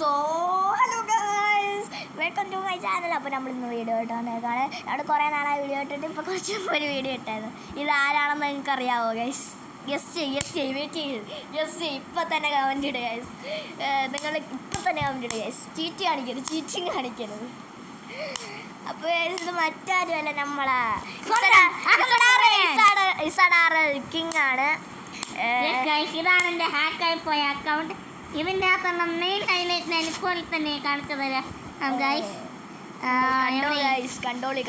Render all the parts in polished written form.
So hello guys, welcome to my channel. അപ്പോൾ നമ്മളിന്ന് video ഇട്ടാണ്. അവിടെ കുറേ നാളായി വീഡിയോ ഇട്ടിട്ട് ഇപ്പോൾ കുറച്ച് ഒരു വീഡിയോ ഇട്ടായിരുന്നു. ഇത് ആരാണെന്ന് നിങ്ങൾക്ക് അറിയാമോ ഗൈസ്? യെസ് വെയിറ്റ് ചെയ്ത് ഇപ്പം തന്നെ കമൻറ്റ് ഇടുക ഗൈസ്. നിങ്ങൾ ഇപ്പം തന്നെ കമൻറ്റ് ഇടുക ഗൈസ്. ചീറ്റിങ് കാണിക്കരുത്. അപ്പോൾ ഇത് മറ്റാരുമല്ല, നമ്മളെ കിങ് ആണ്. ഇതാണ് എൻ്റെ ഹാക്കായി പോയ അക്കൗണ്ട്. ഇതിൻ്റെ അകത്തുള്ള മെയിൻ ഹൈലൈറ്റ് ഞാൻ ഇപ്പോൾ തന്നെ കാണിച്ചു തരാം ഗൈസ്. കണ്ടോളി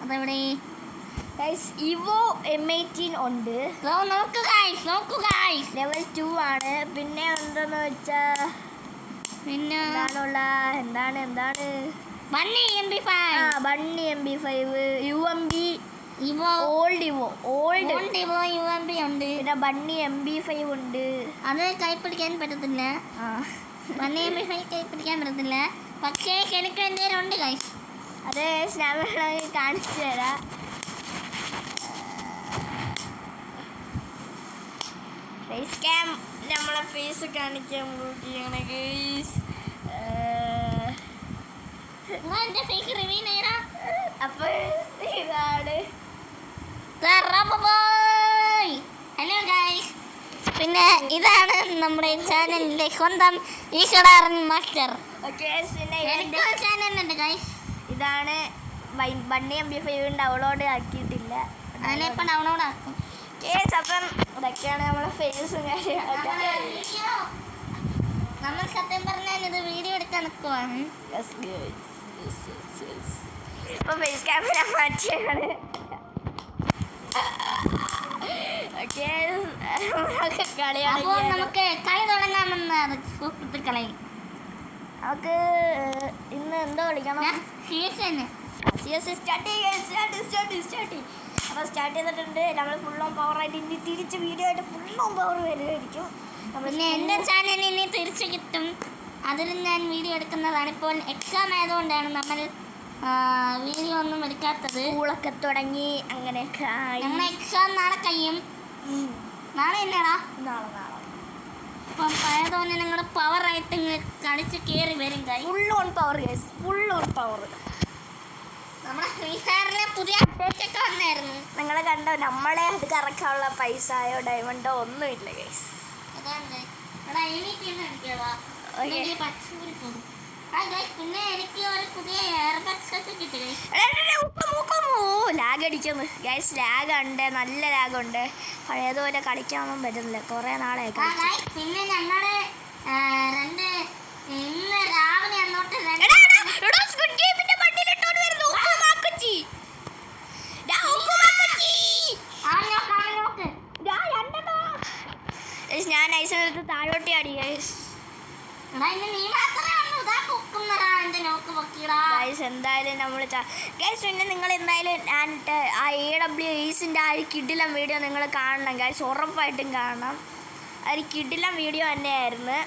അതെവിടെ ഗൈസ്? ഇവോ M18 ഉണ്ട്. നോക്കൂ ഗൈസ്, ലെവൽ 2 ആണ്. പിന്നെ എന്തെന്ന് വെച്ചാൽ പിന്നെ എന്താണ് bunny MP5 UMB old UMB ഉണ്ട്. പിന്നെ ബണ്ണി MP5 ഉണ്ട്. അത് കൈപ്പിടിക്കാൻ പറ്റത്തില്ല. ബണ്ണി MP5 കൈപ്പിടിക്കാൻ പറ്റത്തില്ല. പക്ഷേ എനിക്ക് എന്തെങ്കിലും ഉണ്ട് ഗൈസ്. അത് ഞാൻ കാണിച്ചു തരാം. ഫേസ് ക്യാം നമ്മളെ ഫേസ് കാണിക്കാൻ പോവുകയാണ് ഗൈസ്. എൻ്റെ ഫേസ് റിവ്യൂ നേരാ. അപ്പോൾ ഇതാണ്. ഹലോ ഗൈസ്, പിന്നെ ഇതാണ് നമ്മുടെ ചാനലിൻ്റെ സ്വന്തം ഈശ്വരൻ മാസ്റ്റർ. പിന്നെ ചാനലുണ്ട് ഗൈസ്. ഇതാണ് ബണ്ണി MP5 ഡൗൺലോഡ് ആക്കിയിട്ടില്ല. അതിനിപ്പോൾ ഡൗൺലോഡ് ആക്കും. അപ്പം ഇതൊക്കെയാണ് നമ്മളെ ഫേസും കാര്യങ്ങളൊക്കെ. നമ്മൾ സത്യം പറഞ്ഞാൽ ഇത് വീഡിയോ എടുക്കാൻ നിൽക്കുവാണ്. ഇപ്പം ഫേസ് ക്യാമറ മാറ്റിയാണ്. അപ്പോൾ നമുക്ക് കളി തുടങ്ങാമെന്ന് സുഹൃത്തുക്കളെ. നമുക്ക് ഇന്ന് എന്തോ കളിക്കണം? സ്റ്റാർട്ട്. അപ്പോൾ സ്റ്റാർട്ട് ചെയ്തിട്ടുണ്ട്. നമ്മൾ ഫുൾ ഓൺ പവറായിട്ട് ഇനി തിരിച്ച് വീഡിയോ ആയിട്ട് ഫുൾ ഓൺ പവർ വരുമായിരിക്കും. പിന്നെ എൻ്റെ ചാനൽ ഇനി തിരിച്ച് കിട്ടും. അതിൽ ഞാൻ വീഡിയോ എടുക്കുന്നതാണ്. ഇപ്പോൾ എക്സാം ആയതുകൊണ്ടാണ് നമ്മൾ വീഡിയോ ഒന്നും എടുക്കാത്തത്. സ്കൂളൊക്കെ തുടങ്ങി അങ്ങനെയൊക്കെ. ഞങ്ങൾ എക്സാം നാളെ കഴിയും. നാളെ എന്നാടാ? നാളെ അപ്പം പഴയതുകൊണ്ട് നിങ്ങൾ പവറായിട്ട് കളിച്ച് കയറി വരും. Full on power. നമ്മുടെ ഫ്രീ ഫയറിലെ പുതിയ അപ്ഡേറ്റൊക്കെ വന്നായിരുന്നു. നിങ്ങൾ കണ്ടോ? നമ്മളെ അത് കറക്കാനുള്ള പൈസയോ ഡയമണ്ടോ ഒന്നുമില്ല ഗൈസ്. പിന്നെ എനിക്ക് ഒരു പുതിയ എയർബഡ്സ് കിട്ടി. ലാഗ് അടിക്കുന്നു ഗൈസ്. ലാഗുണ്ട്, നല്ല ലാഗുണ്ട്. പഴയതുപോലെ കളിക്കാനൊന്നും പറ്റുന്നില്ല. കുറേ നാളായി. പിന്നെ ഞങ്ങളുടെ ഇന്ന് രാവിലെ അങ്ങോട്ട് ഞാൻ ഐസിനടുത്ത് താഴോട്ടി ആടി ഗൈസ്. എന്തായാലും നമ്മൾ ഗൈസ്. പിന്നെ നിങ്ങൾ എന്തായാലും ആ AWEസിൻ്റെ ആ ഒരു കിടിലം വീഡിയോ നിങ്ങൾ കാണണം ഗൈസ്. ഉറപ്പായിട്ടും കാണണം. ആ ഒരു കിടിലം വീഡിയോ തന്നെയായിരുന്നു.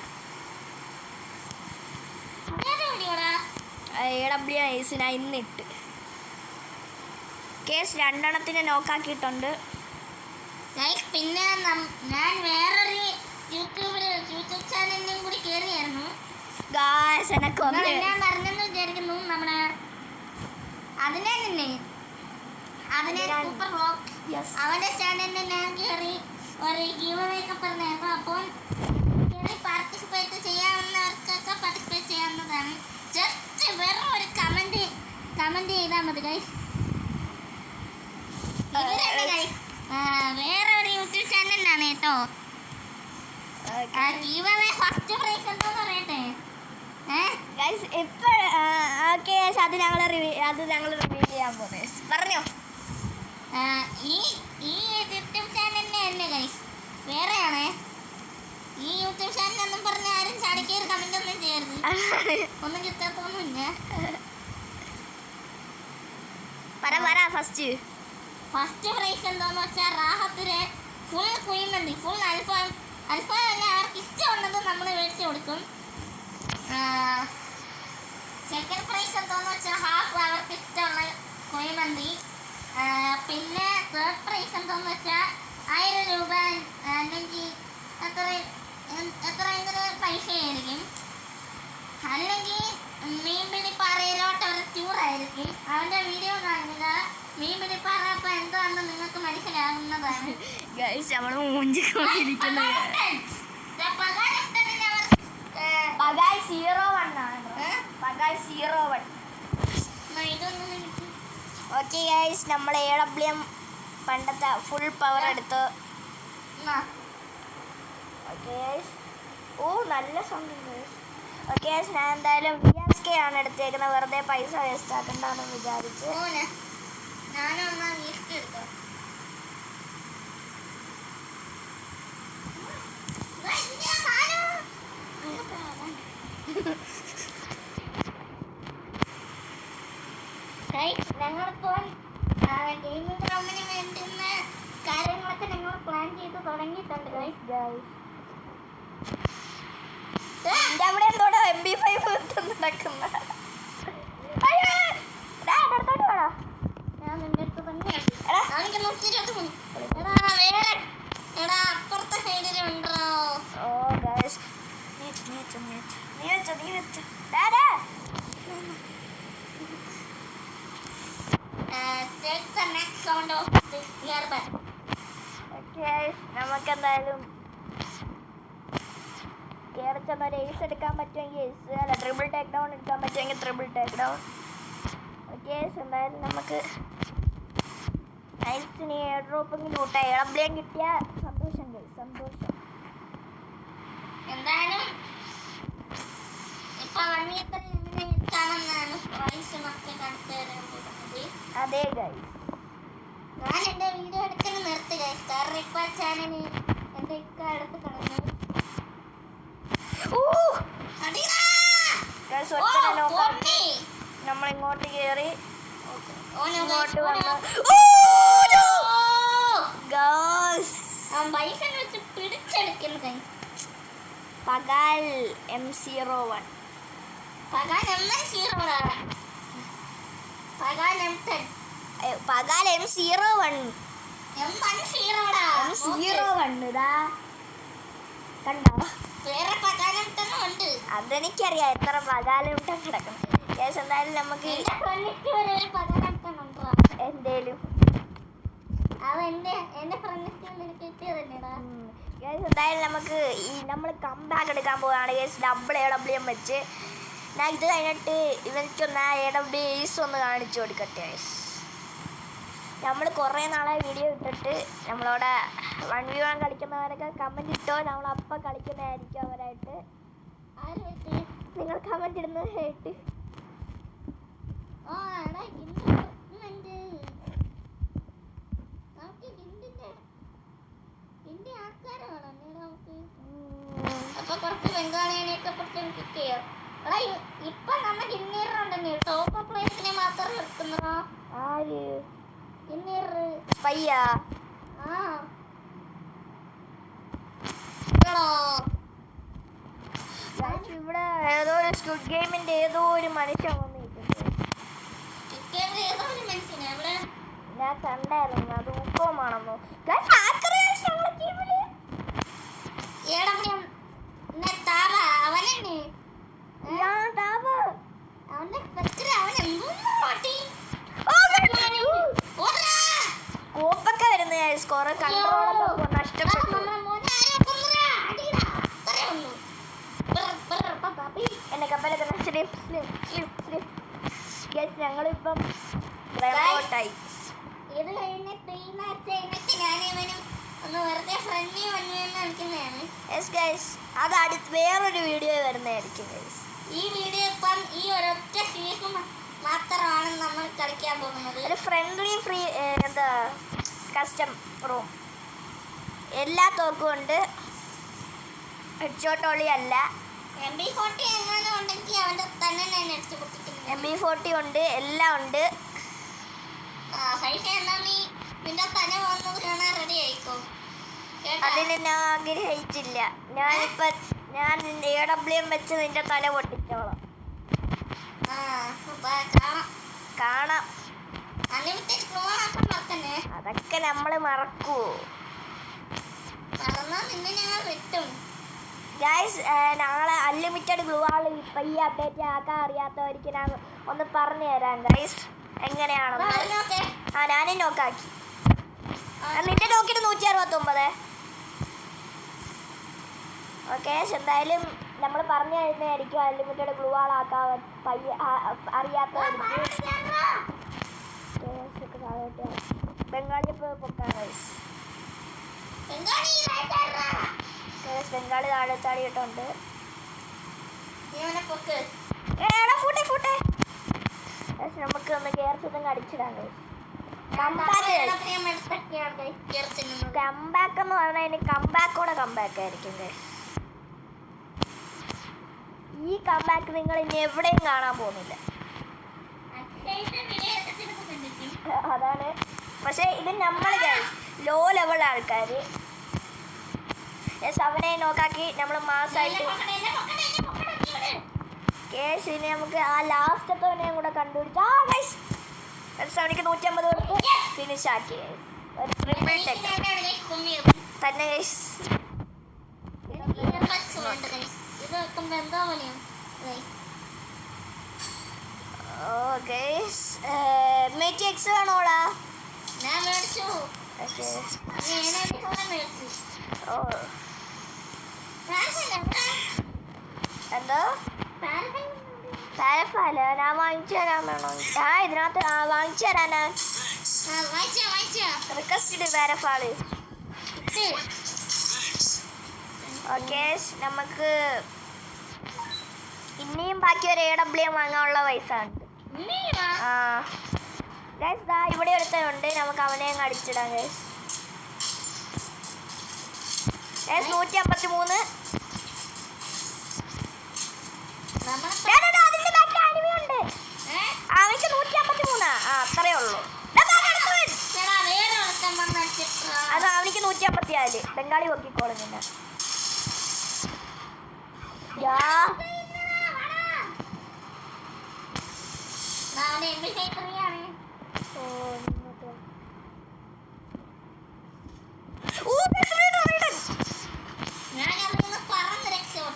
AWEസിന് ഇന്നിട്ട് കേസ് 2 നോക്കാക്കിയിട്ടുണ്ട്. പിന്നെ ഞാൻ വേറൊരു യൂട്യൂബ് ചാനലിനും കൂടി കയറിയായിരുന്നു. ഞാൻ പറഞ്ഞെന്ന് വിചാരിക്കുന്നു. നമ്മുടെ സൂപ്പർ വ്ലോഗ് അവൻ്റെ ചാനലിൽ ഞാൻ കയറി ഒരു ഗീവൊക്കെ പറഞ്ഞായിരുന്നു. അപ്പോൾ കയറി പാർട്ടിസിപ്പേറ്റ് ചെയ്യാവുന്നവർക്കൊക്കെ പാർട്ടിസിപ്പേറ്റ് ചെയ്യാവുന്നതാണ്. ജസ്റ്റ് വേറെ ഒരു കമൻറ്റ് ചെയ്താൽ മതി ഗൈസ്. വേറെ ഒരു യൂട്യൂബ് ചാനലിലാണ് കേട്ടോ. ഫസ്റ്റ് പ്രൈസ് എന്താന്ന് പറയട്ടെ? അത് ഞങ്ങൾ റിവീൽ ചെയ്യാൻ പോകുന്നത് പറഞ്ഞോ. ഈ യൂട്യൂബ് ചാനലിന് തന്നെ ഗൈസ് വേറെയാണ്. ഈ യൂട്യൂബ് ചാനലൊന്നും പറഞ്ഞ ആരും ചാടിക്കേറി കമന്റ് ഒന്നും ചെയ്യരുത്. ഒന്നും കിട്ടാത്തൊന്നുമില്ല. ഫസ്റ്റ് പ്രൈസ് എന്താന്ന് വെച്ചാൽ റാഹത്തിന് ഫുൾ കുഴിമന്തി, ഫുൾ അൽഫാം അല്ല അവർക്ക് ഇഷ്ടമുള്ളത് നമ്മൾ മേടിച്ച് കൊടുക്കും. സെക്കൻഡ് പ്രൈസ് എന്താന്ന് വെച്ചാൽ ഹാഫ് അവർക്ക് ഇഷ്ടമുള്ള കുഴിമന്തി. പിന്നെ തേർഡ് പ്രൈസ് എന്താന്ന് വെച്ചാൽ 1000 രൂപ അല്ലെങ്കിൽ എത്ര പൈസയായിരിക്കും. അവന്റെ വീഡിയോ കാണുക. മീൻ പിടിപ്പാറപ്പോ എന്താണെന്ന് നിങ്ങൾക്ക് മനസ്സിലാകുന്നതാണ്. ഗൈസ് നമ്മൾ മൂഞ്ചിക്കൊണ്ടിരിക്കുന്നത് പകായ് 01 ആണ്. പകായ് 01. ഓക്കെ ഗൈസ് നമ്മൾ AWM പണ്ടത്തെ ഫുൾ പവർ എടുത്ത്. Okay guys. ഓ നല്ല സൗണ്ട്. ഓക്കെ ഗൈസ് ഞാൻ എന്തായാലും VSK ആണ് എടുത്തേക്കുന്നത്. വെറുതെ പൈസ വേസ്റ്റ് ആക്കണ്ടെന്ന് വിചാരിച്ച്. ഞങ്ങളിപ്പോൾ ഗെയിമിംഗ് റൂമിന് വേണ്ടുന്ന കാര്യങ്ങളൊക്കെ ഞങ്ങൾ പ്ലാൻ ചെയ്ത് തുടങ്ങിയിട്ടുണ്ട്. അവിടെ എന്തോടാ MP5 നടക്കുന്ന. ഞാൻ നിന്റെ അടുത്ത് തന്നെ അപ്പുറത്തെ സൈഡിലുണ്ടോ? ഓ ഗൈസ് നീ വെച്ചോ. Take the next sound of this earbud. നമുക്കെന്തായാലും കേരളത്തിൽ ഒരു ഏസ് എടുക്കാൻ പറ്റുമെങ്കിൽ ഏസ്, അല്ല ട്രിപ്പിൾ ടേക്ക് ഡൗൺ എടുക്കാൻ പറ്റുമെങ്കിൽ ട്രിപ്പിൾ ടേക്ക് ഡൗൺ. ഓക്കെ എന്തായാലും നമുക്ക് നൈസിന് എയർ ഡ്രോപ്പെങ്കിലും കൂട്ടായി AWM കിട്ടിയ സന്തോഷം ഗൈസ്, സന്തോഷം. എന്തായാലും ഇപ്പൊ വണ്ടിയത്ര എങ്ങനെ എത്താമെന്നാണ് പ്രൈസ് മൊക്കെ കാണിച്ചു തരാൻ പോകുന്നത്. അതെ ഗൈസ് ഞാൻ എൻ്റെ വീഡിയോ എടുക്കുന്നത് നിർത്തി ഗൈസ്. കാരണം ഇപ്പൊ ചാനലിൽ എൻ്റെ ഇക്ക അടുത്ത് കളഞ്ഞു. നമ്മളിങ്ങോട്ട് കയറി ഇങ്ങോട്ട് ബൈക്കൻ വെച്ച് പിടിച്ചെടുക്കുന്നു കൈ. പകാൽ M01. പകാൽ M01. പകാൽ M10. പകാൽ M01. M01 ഇതാ കണ്ടോ? വേറെ പകാൽ M10 ഉണ്ട്. അതെനിക്കറിയാം എത്ര പകാൽ M10 കിടക്കണം. എന്തായാലും നമുക്ക് എന്തേലും എന്തായാലും നമുക്ക് ഈ നമ്മൾ കംബാക്ക് എടുക്കാൻ പോവുകയാണ് ഗൈസ്. ഡബിൾ AWM വെച്ച്. ഞാൻ ഇത് കഴിഞ്ഞിട്ട് ഇവനിക്കൊന്ന് AWM ഒന്ന് കാണിച്ചു കൊടുക്കട്ടെ ഗൈസ്. നമ്മൾ കുറേ നാളെ വീഡിയോ ഇട്ടിട്ട് നമ്മളവിടെ 1v1 കളിക്കുന്നവരൊക്കെ കമൻറ്റ് ഇട്ടോ, നമ്മളപ്പം കളിക്കുന്നതായിരിക്കും അവരായിട്ട്. നിങ്ങൾ കമൻറ്റ് ഇടുന്നതായിട്ട്. അപ്പൊ കുറച്ച് ബംഗാളിനെയൊക്കെ ഇപ്പൊ നമ്മ ഹിന്നീറുണ്ടെന്ന് ടോപ്പ് പ്ലേസിനെ മാത്രം എടുക്കുന്നോ? ആര് ഹിന്നീർ പയ്യ? ഇവിടെ ഏതോ ഒരു സ്ക്വിഡ് ഗെയിമിന്റെ ഏതോ ഒരു മനുഷ്യൻ വന്നിട്ടുണ്ട്. ഞാൻ കണ്ടായിരുന്നു. അത് ഊക്കമാണെന്നോ കോപ്പൊക്കെ വരുന്ന കുറെ കൺട്രോളൊക്കെ നഷ്ടപ്പെട്ടു. എന്നെ കപ്പലൊക്കെ ഞങ്ങളിപ്പം റെമോട്ടായി. ഇത് കഴിഞ്ഞിട്ട് ഈ മാച്ച് കഴിഞ്ഞിട്ട് ഞാനിവനും ഒന്ന് വെറുതെ ഫ്രണ്ട്ലി വന്നുവെന്ന് കളിക്കുന്നതാണ്. അത് വേറൊരു വീഡിയോ വരുന്നതായിരിക്കും ഗൈസ്. ഈ വീഡിയോ ഇപ്പം ഈ ഒരൊറ്റ സീസൺ മാത്രമാണ് നമ്മൾ കളിക്കാൻ പോകുന്നത്. ഒരു ഫ്രണ്ട്ലി ഫ്രീ എന്താ കസ്റ്റം റൂം എല്ലാ തോക്കും ഉണ്ട്. ഹെഡ്ഷോട്ട് ഒളി അല്ല. MP40 എങ്ങാനും ഉണ്ടെങ്കിൽ അവൻ്റെ തന്നെ ഞാൻ അടിച്ചു പൊട്ടിക്കുന്നു. MP40 ഉണ്ട്, എല്ലാം ഉണ്ട്. നിന്റെ തല പോകുന്നത് കാണാൻ റെഡി ആയിക്കോ. അതിന് ഞാൻ ആഗ്രഹിച്ചില്ല. ഞാൻ AWM വെച്ച് നിന്റെ തല പൊട്ടിച്ചോളാം. കാണാം. അതൊക്കെ നമ്മള് മറക്കൂ ഗൈസ്. നാളെ അൺലിമിറ്റഡ് ഗ്ലൂ ആൾ ഇപ്പം ഈ അപ്ഡേറ്റ് ആക്കാൻ അറിയാത്തവർക്ക് ഞാൻ ഒന്ന് പറഞ്ഞു തരാം ഗൈസ്. എങ്ങനെയാണെന്ന്. ആ ഞാനും നോക്കാക്കി. നിന്റെ നോക്കിയിട്ട് 169. ഓക്കെ എന്തായാലും നമ്മൾ പറഞ്ഞു കഴിഞ്ഞായിരിക്കും അൺലിമിറ്റഡ് ഗ്ലൂ ആളാക്കാൻ അറിയാത്തവർക്ക്. ബംഗാളി ഇപ്പോൾ പൊക്കാൻ ബംഗാളി താഴെ ചാടിയിട്ടുണ്ട്. നമുക്ക് ഒന്ന് കയർച്ചൊന്നും അടിച്ചിടാൻ കംബാക്ക് എന്ന് പറഞ്ഞാൽ ഇനി കംബാക്കോടെ കംബാക്ക് ആയിരിക്കും. ഈ കംബാക്ക് നിങ്ങൾ ഇനി എവിടെയും കാണാൻ പോകുന്നില്ല. അതാണ്. പക്ഷെ ഇത് നമ്മൾ ലോ ലെവൽ ആൾക്കാർ അവനെ നോക്കാക്കി നമ്മൾ മാസമായിട്ട് കേസ് ഇനി നമുക്ക് ആ ലാസ്റ്റത്തവനെയും കൂടെ കണ്ടുപിടിച്ചു. അവനിക്ക് 150 കൊടുത്ത് ഫിനിഷ് ആക്കി. ഒരു ട്രിപ്പിൾ ടെക്ക് തന്നെ എക്സ് വേണോടാ? എന്തോ പാരഫാല ഞാൻ വാങ്ങിച്ചു തരാൻ വേണോ? ഇതിനകത്ത് വാങ്ങിച്ചു തരാനാ റിക്വസ്റ്റ് പാരഫാള്. ഓക്കെ നമുക്ക് ഇനിയും ബാക്കി ഒരു AWM വാങ്ങാനുള്ള പൈസ ഉണ്ട്. ഗൈസ് ദാ ഇവിടെ ഒരുത്തനുണ്ട്, നമുക്ക് അവനെ അങ്ങ് അടിച്ചിടാം. ഗൈസ് 153. അതിന്റെ ബാക്കിൽ അനിമയുണ്ട്. അവനിക്ക് 153. അത്രേ ഉള്ളൂ. അത് അവനിക്ക് 154. ബംഗാളി നോക്കിക്കോളും പിന്നെ.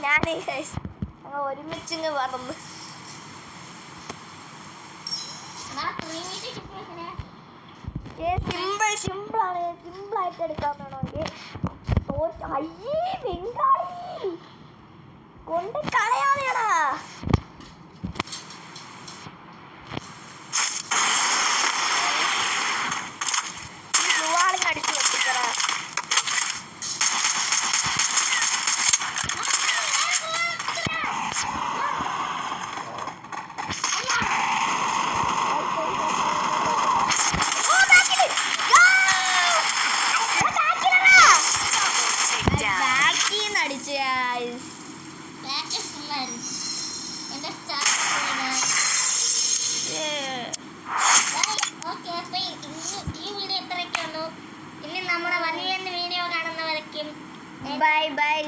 ഞാൻ ഒരുമിച്ചിങ് പറന്ന് സിമ്പിളാണ്. സിമ്പിളായിട്ട് എടുക്കാൻ വേണമെങ്കിൽ അയ്യേ ബംഗാളി കൊണ്ട് കളയാതെയാടാ. അടിച്ചു വെച്ചിട്ടാ നമ്മുടെ വലിയ വീഡിയോ കാണുന്നവരേക്കും ബൈ ബൈ.